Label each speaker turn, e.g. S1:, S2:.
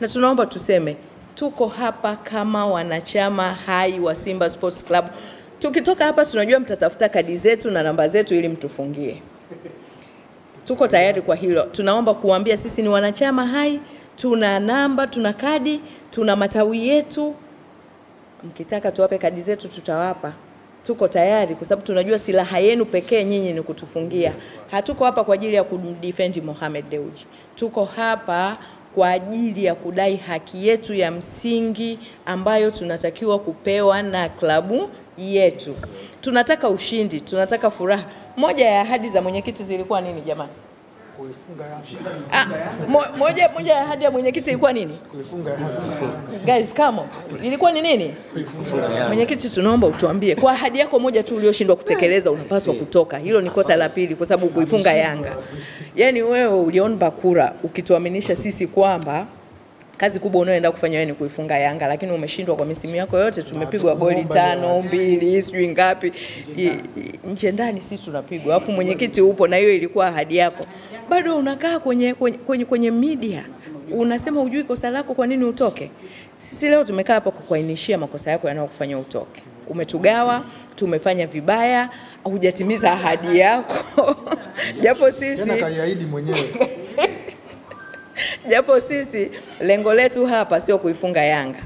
S1: na tunaomba tuseme tuko hapa kama wanachama hai wa Simba Sports Club. Tukitoka hapa tunajua mtatafuta kadi zetu na namba zetu ili mtufungie. Tuko tayari kwa hilo. Tunaomba kuambia sisi ni wanachama hai, tuna namba, tuna kadi, tuna matawi yetu. Mkitaka tuwape kadi zetu tutawapa. Tuko tayari kwa sababu tunajua silaha yenu pekee nyinyi ni kutufungia. Hatuko hapa kwa ajili ya kumdefend Mohamed Dewji. Tuko hapa kwa ajili ya kudai haki yetu ya msingi ambayo tunatakiwa kupewa na klabu yetu. Tunataka ushindi, tunataka furaha. Moja ya ahadi za mwenyekiti zilikuwa nini jamani?
S2: Kuifunga Yanga.
S1: Moja ya ahadi ya mwenyekiti ilikuwa nini?
S2: Kuifunga Yanga.
S1: Guys, come on. Ilikuwa ni nini? Mwenyekiti, tunaomba utuambie. Kwa ahadi yako moja tu ulioshindwa kutekeleza unapaswa kutoka. Hilo ni kosa la pili kwa sababu kuifunga Yanga. Yaani wewe uliomba kura ukituaminisha sisi kwamba kazi kubwa unayoenda kufanya wewe ni kuifunga Yanga, lakini umeshindwa kwa misimu yako yote. Tumepigwa goli 5, 2, sijui ngapi. Nje ndani sisi tunapigwa. Alafu mwenyekiti upo na hiyo ilikuwa ahadi yako. Bado unakaa kwenye media. Unasema hujui kosa lako, kwa nini utoke? Sisi leo tumekaa hapa kukuainishia makosa yako yanayokufanya utoke. Umetugawa, tumefanya vibaya, hujatimiza ahadi yako. Japo sisi
S2: tena kaiahidi mwenyewe.
S1: Japo sisi lengo letu hapa sio kuifunga Yanga.